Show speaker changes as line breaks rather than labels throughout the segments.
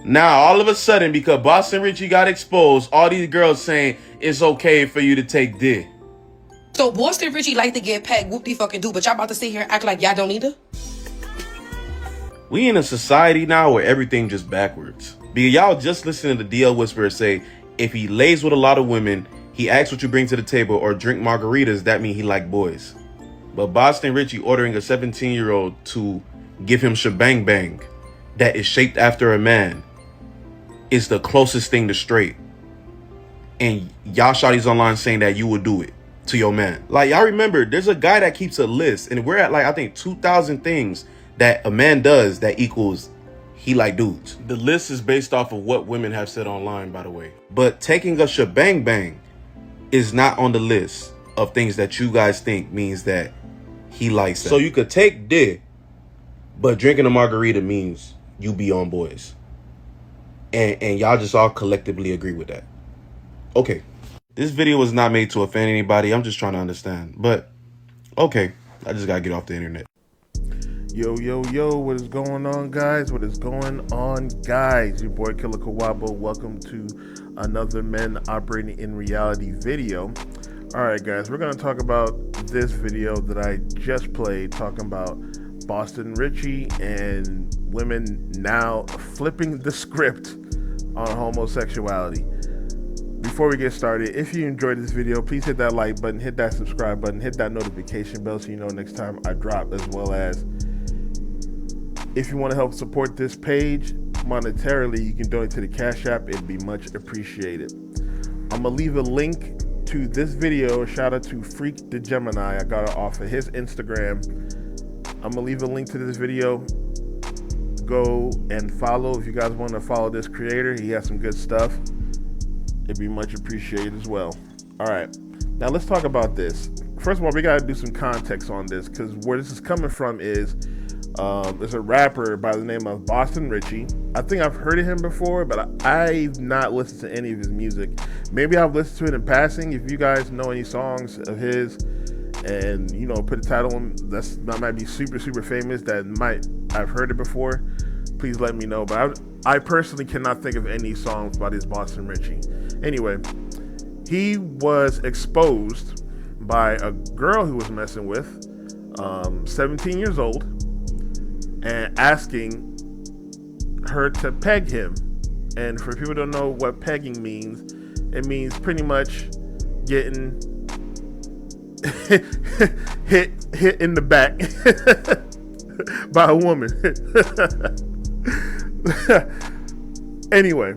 Now, all of a sudden, because Boston Richie got exposed, all these girls saying it's okay for you to take dick.
So Boston Richie like to get pegged, whoop-de-fucking-do, but y'all about to sit here and act like y'all don't either?
We in a society now where everything just backwards. Because y'all just listen to the DL Whisperer say, if he lays with a lot of women, he asks what you bring to the table or drink margaritas, that mean he like boys. But Boston Richie ordering a 17-year-old to give him shebang bang that is shaped after a man is the closest thing to straight. And y'all shawties online saying that you would do it to your man. Like, y'all remember, there's a guy that keeps a list, and we're at like, I think 2,000 things that a man does that equals he like dudes. The list is based off of what women have said online, by the way. But taking a shebang bang is not on the list of things that you guys think means that he likes that. So you could take dick, but drinking a margarita means you be on boys. And y'all just all collectively agree with that. Okay. This video was not made to offend anybody. I'm just trying to understand. But, okay. I just gotta get off the internet.
Yo, what is going on, guys? What is going on, guys? Your boy Killer Kawabo. Welcome to another Men Operating in Reality video. Alright, guys, we're going to talk about this video that I just played, talking about Boston Richie and women now flipping the script on homosexuality. Before we get started, if you enjoyed this video, please hit that like button, hit that subscribe button, hit that notification bell so you know next time I drop, as well as if you want to help support this page monetarily, you can donate to the Cash App. It'd be much appreciated. I'm gonna leave a link to this video. Shout out to Freak the Gemini. I got it off of his Instagram. I'm gonna leave a link to this video. Go and follow if you guys want to follow this creator. He has some good stuff. It'd be much appreciated as well. All right, now let's talk about this. First of all, we gotta do some context on this, because where this is coming from is there's a rapper by the name of Boston Richie. I think I've heard of him before, but I've not listened to any of his music. Maybe I've listened to it in passing. If you guys know any songs of his and, you know, put a title on that might be super famous, I've heard it before, please let me know. But I personally cannot think of any songs by this Boston Richie. Anyway, he was exposed by a girl who was messing with, 17 years old, and asking her to peg him. And for people who don't know what pegging means, it means pretty much getting hit in the back by a woman. Anyway,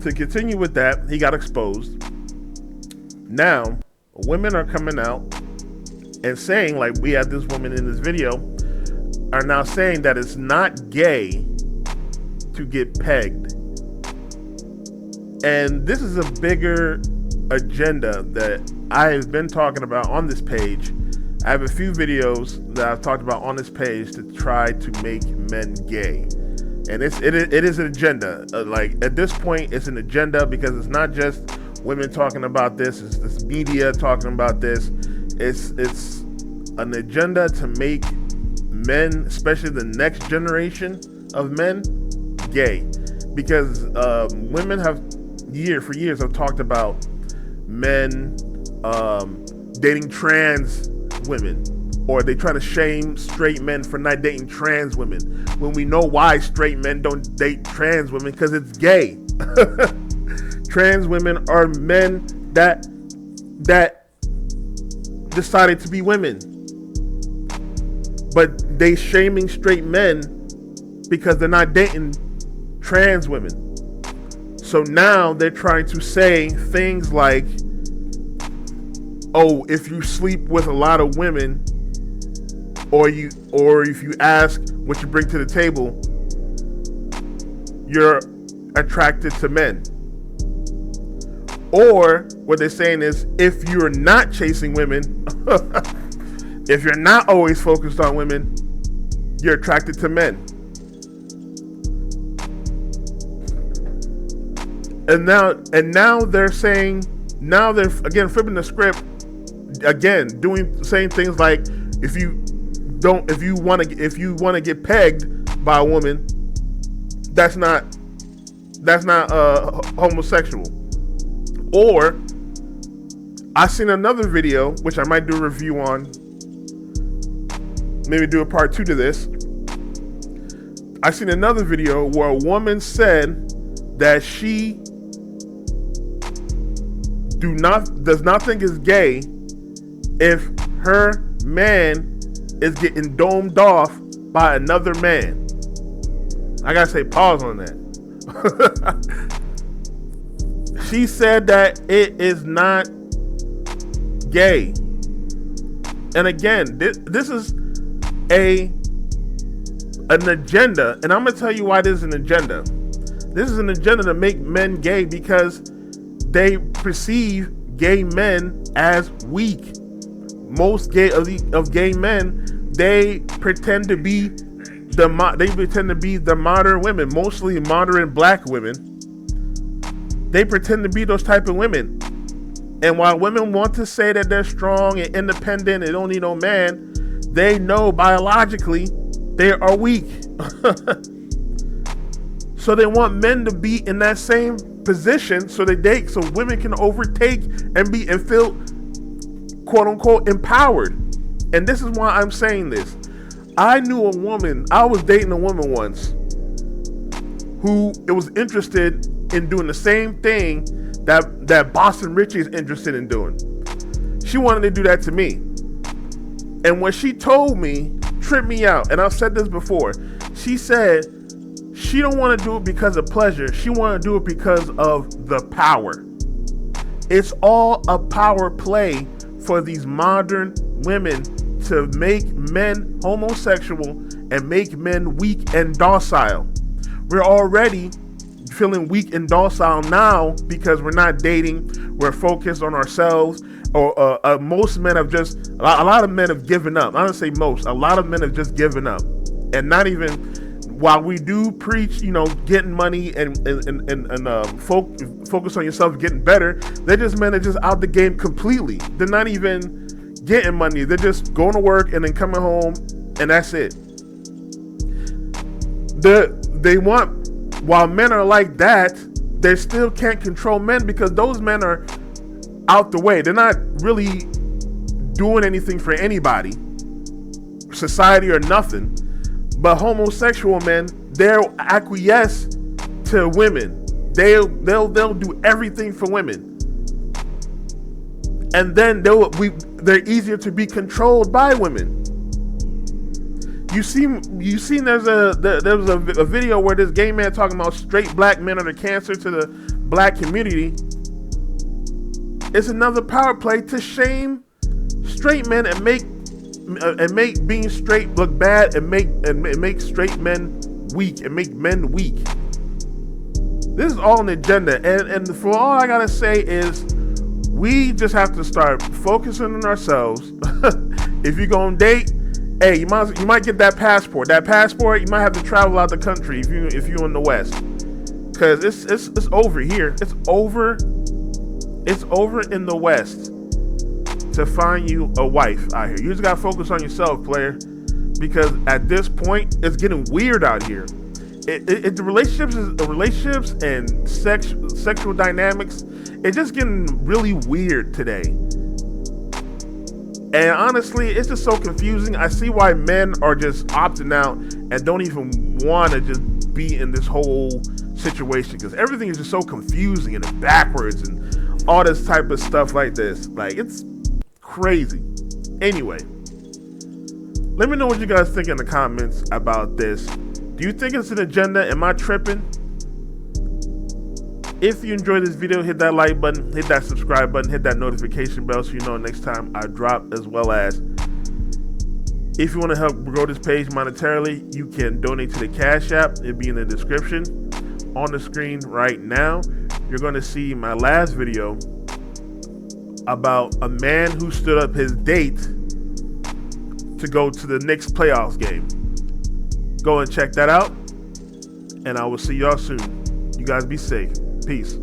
to continue with that, he got exposed. Now women are coming out and saying, like we had this woman in this video, are now saying that it's not gay to get pegged. And this is a bigger agenda that I have been talking about on this page. I have a few videos that I've talked about on this page to try to make men gay. And it is an agenda. Like at this point, it's an agenda because it's not just women talking about this, it's this media talking about this. It's an agenda to make men, especially the next generation of men, gay. Because women have for years have talked about men dating trans women, or they try to shame straight men for not dating trans women, when we know why straight men don't date trans women, because it's gay. Trans women are men that decided to be women, but they shaming straight men because they're not dating trans women. So now they're trying to say things like, oh, if you sleep with a lot of women, or if you ask what you bring to the table, you're attracted to men. Or what they're saying is, if you're not chasing women, if you're not always focused on women, you're attracted to men. And now they're saying, now they're again flipping the script, again saying things like, if you don't, if you want to get pegged by a woman, that's not homosexual. Or I seen another video, which I might do a review on, maybe do a part 2 to this. I seen another video where a woman said that she does not think it's gay if her man is getting domed off by another man. I gotta say pause on that. She said that it is not gay. And again, this is an agenda, and I'm gonna tell you why this is an agenda. This is an agenda to make men gay because they perceive gay men as weak. Most gay men, they pretend to be the modern women, mostly modern black women. They pretend to be those type of women. And while women want to say that they're strong and independent and don't need no man, they know biologically they are weak. So they want men to be in that same position so women can overtake and feel quote unquote empowered. And this is why I'm saying this. I was dating a woman once who was interested in doing the same thing that Boston Richie is interested in doing. She wanted to do that to me. And what she told me tripped me out. And I've said this before. She said she don't want to do it because of pleasure. She want to do it because of the power. It's all a power play for these modern women to make men homosexual and make men weak and docile. We're already feeling weak and docile now because we're not dating. We're focused on ourselves. Or most men have just, a lot of men have given up. I don't say most, a lot of men have just given up. And not even, while we do preach, getting money and focus on yourself getting better, they're just men that just out the game completely. They're not even getting money. They're just going to work and then coming home, and that's it. They want, while men are like that, they still can't control men because those men are out the way. They're not really doing anything for anybody, society or nothing. But homosexual men, they'll acquiesce to women. They'll do everything for women, and then they're easier to be controlled by women. You seen there was a video where this gay man talking about straight black men are the cancer to the black community. It's another power play to shame straight men and make being straight look bad and make straight men weak and make men weak. This is all an agenda, and for all I gotta say is we just have to start focusing on ourselves. If you're gonna date, hey, you might get that passport. That passport, you might have to travel out the country if you're in the West, because it's over here. It's over in the West to find you a wife out here. You just gotta focus on yourself, player, because at this point it's getting weird out here. The relationships and sexual dynamics, it's just getting really weird today. And honestly, it's just so confusing. I see why men are just opting out and don't even want to just be in this whole situation, because everything is just so confusing and backwards and all this type of stuff like this. Like, it's crazy. Anyway, let me know what you guys think in the comments about this. Do you think it's an agenda? Am I tripping? If you enjoyed this video, hit that like button, hit that subscribe button, hit that notification bell so you know next time I drop, as well as if you want to help grow this page monetarily, you can donate to the Cash App. It'll be in the description. On the screen right now, you're going to see my last video about a man who stood up his date to go to the Knicks playoffs game. Go and check that out, and I will see y'all soon. You guys be safe. Peace.